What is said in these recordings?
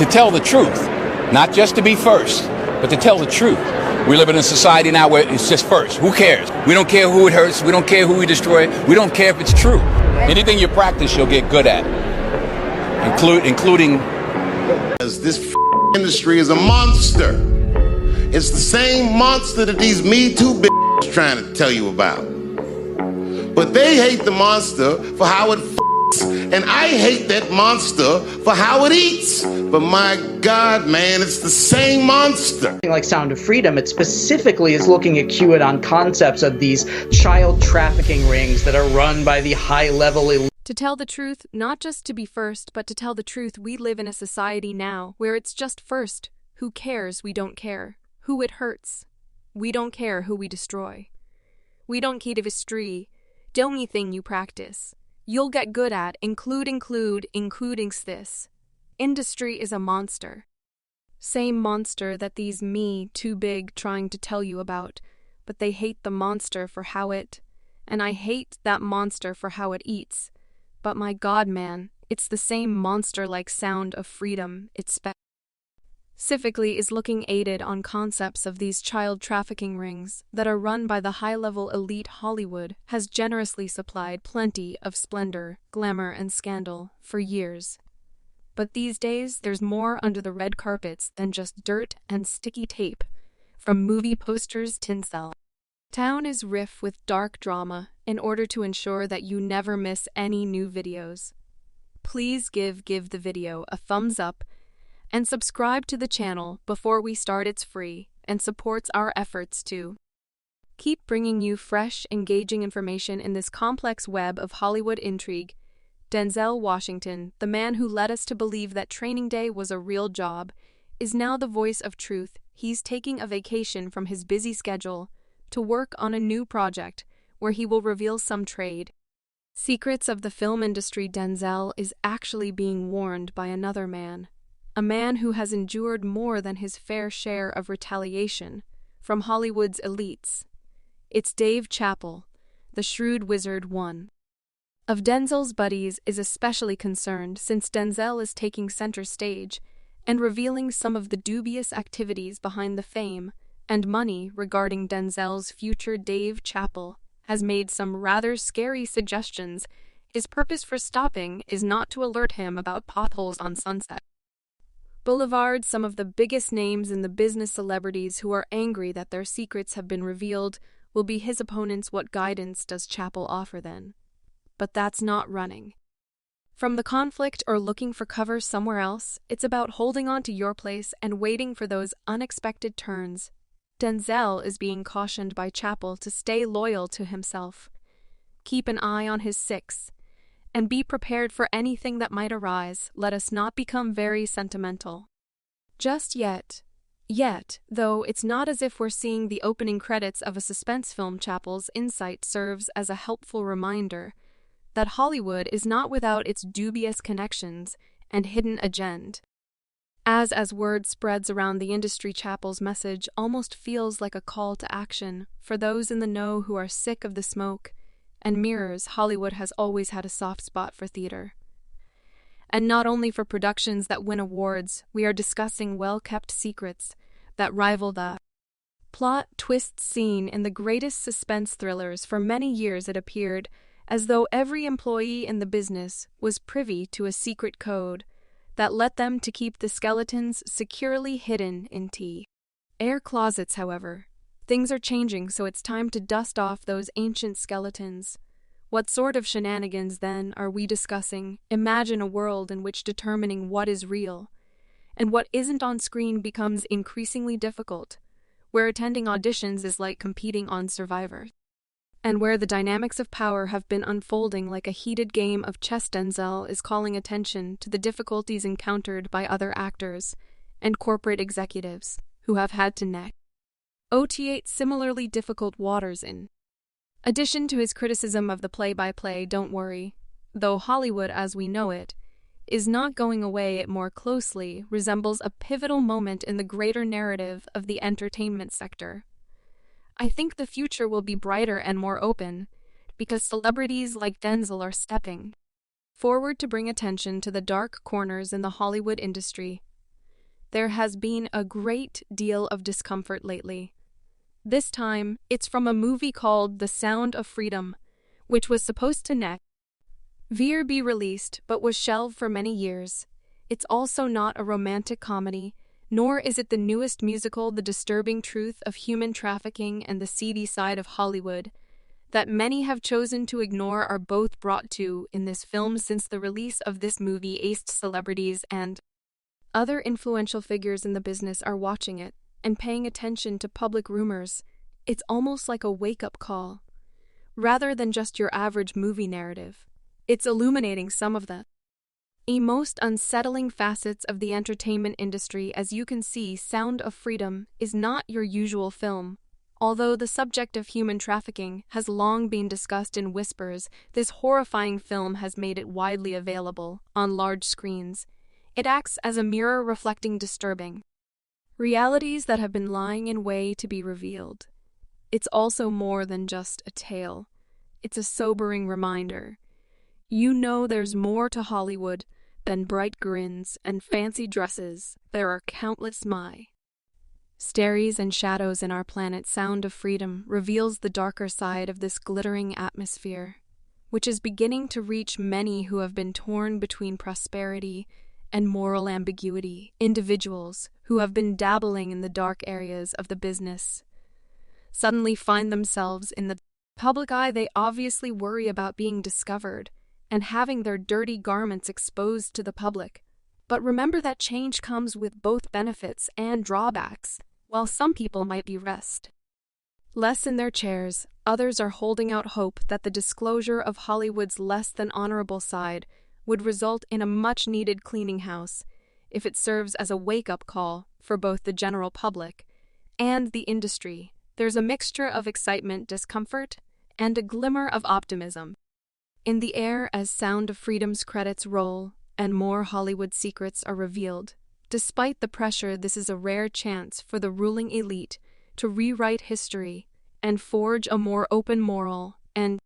to tell the truth, not just to be first, but to tell the truth. We live in a society now where it's just first. Who cares? We don't care who it hurts. We don't care who we destroy. We don't care if it's true. Anything you practice, you'll get good at, including. This industry is a monster. It's the same monster that these Me Too bitches trying to tell you about. But they hate the monster for how it and I hate that monster for how it eats. But my God, man, it's the same monster. Like Sound of Freedom, it specifically is looking at QAnon concepts of these child trafficking rings that are run by the high-level elite. To tell the truth, not just to be first, but to tell the truth, we live in a society now where it's just first. Who cares? We don't care. Who it hurts. We don't care who we destroy. We don't care if it's true. The only thing you practice, you'll get good at, including this. Industry is a monster. Same monster that these me too big trying to tell you about, but they hate the monster for how it, and I hate that monster for how it eats. But my God, man, it's the same monster like Sound of Freedom, it's specifically is looking aided on concepts of these child trafficking rings that are run by the high-level elite. Hollywood has generously supplied plenty of splendor, glamour, and scandal for years. But these days, there's more under the red carpets than just dirt and sticky tape. From movie posters to Denzel. Town is rife with dark drama in order to ensure that you never miss any new videos. Please give the video a thumbs up and subscribe to the channel before we start. It's free and supports our efforts to keep bringing you fresh, engaging information in this complex web of Hollywood intrigue. Denzel Washington, the man who led us to believe that Training Day was a real job, is now the voice of truth. He's taking a vacation from his busy schedule to work on a new project where he will reveal some trade secrets of the film industry. Denzel is actually being warned by another man, a man who has endured more than his fair share of retaliation from Hollywood's elites. It's Dave Chappelle, the shrewd wizard. One of Denzel's buddies is especially concerned since Denzel is taking center stage and revealing some of the dubious activities behind the fame and money regarding Denzel's future. Dave Chappelle has made some rather scary suggestions. His purpose for stopping is not to alert him about potholes on Sunset Boulevard. Some of the biggest names in the business, celebrities who are angry that their secrets have been revealed, will be his opponents. What guidance does Chappelle offer then? But that's not running from the conflict or looking for cover somewhere else. It's about holding on to your place and waiting for those unexpected turns. Denzel is being cautioned by Chappelle to stay loyal to himself, keep an eye on his six, and be prepared for anything that might arise. Let us not become very sentimental just yet, though it's not as if we're seeing the opening credits of a suspense film. Chappelle's insight serves as a helpful reminder that Hollywood is not without its dubious connections and hidden agenda. As word spreads around the industry, Chappelle's message almost feels like a call to action for those in the know who are sick of the smoke and mirrors. Hollywood has always had a soft spot for theater, and not only for productions that win awards. We are discussing well-kept secrets that rival the plot twists seen in the greatest suspense thrillers. For many years it appeared as though every employee in the business was privy to a secret code that led them to keep the skeletons securely hidden in air closets. However, things are changing, so it's time to dust off those ancient skeletons. What sort of shenanigans, then, are we discussing? Imagine a world in which determining what is real and what isn't on screen becomes increasingly difficult, where attending auditions is like competing on Survivor, and where the dynamics of power have been unfolding like a heated game of chess. Denzel is calling attention to the difficulties encountered by other actors and corporate executives who have had to navigate similarly difficult waters. In addition to his criticism of the play-by-play, don't worry, though Hollywood as we know it is not going away, it more closely resembles a pivotal moment in the greater narrative of the entertainment sector. I think the future will be brighter and more open because celebrities like Denzel are stepping forward to bring attention to the dark corners in the Hollywood industry. there has been a great deal of discomfort lately. This time, it's from a movie called The Sound of Freedom, which was supposed to next year be released but was shelved for many years. It's also not a romantic comedy, nor is it the newest musical. The disturbing truth of human trafficking and the seedy side of Hollywood that many have chosen to ignore are both brought to in this film. Since the release of this movie, aced celebrities and other influential figures in the business are watching it and paying attention to public rumors. It's almost like a wake-up call. Rather than just your average movie narrative, it's illuminating some of the most unsettling facets of the entertainment industry. As you can see, Sound of Freedom is not your usual film. Although the subject of human trafficking has long been discussed in whispers, this horrifying film has made it widely available on large screens. It acts as a mirror reflecting disturbing realities that have been lying in wait to be revealed. It's also more than just a tale. It's a sobering reminder. You know, there's more to Hollywood than bright grins and fancy dresses. There are countless mysteries and shadows in our planet. Sound of Freedom reveals the darker side of this glittering atmosphere, which is beginning to reach many who have been torn between prosperity and moral ambiguity. Individuals who have been dabbling in the dark areas of the business suddenly find themselves in the public eye. They obviously worry about being discovered and having their dirty garments exposed to the public. But remember that change comes with both benefits and drawbacks. While some people might be restless in their chairs, others are holding out hope that the disclosure of Hollywood's less than honorable side would result in a much-needed cleaning house if it serves as a wake-up call for both the general public and the industry. There's a mixture of excitement, discomfort, and a glimmer of optimism in the air as Sound of Freedom's credits roll and more Hollywood secrets are revealed. Despite the pressure, this is a rare chance for the ruling elite to rewrite history and forge a more open, moral, and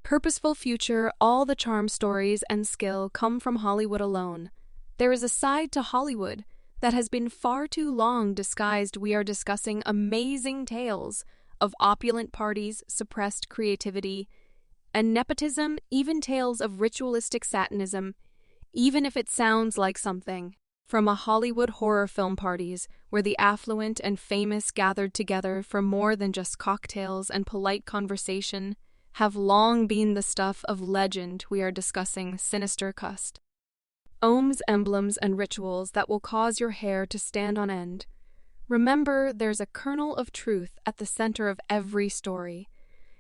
purposeful future. All the charm, stories, and skill come from Hollywood alone. There is a side to Hollywood that has been far too long disguised. We are discussing amazing tales of opulent parties, suppressed creativity, and nepotism, even tales of ritualistic satanism, even if it sounds like something from a Hollywood horror film. Parties where the affluent and famous gathered together for more than just cocktails and polite conversation have long been the stuff of legend. We are discussing sinister customs, emblems, and rituals that will cause your hair to stand on end. Remember, there's a kernel of truth at the center of every story.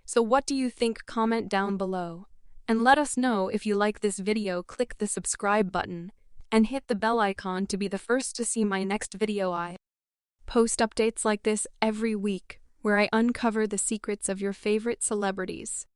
So what do you think? Comment down below. And let us know if you like this video. Click the subscribe button and hit the bell icon to be the first to see my next video. I post updates like this every week, where I uncover the secrets of your favorite celebrities.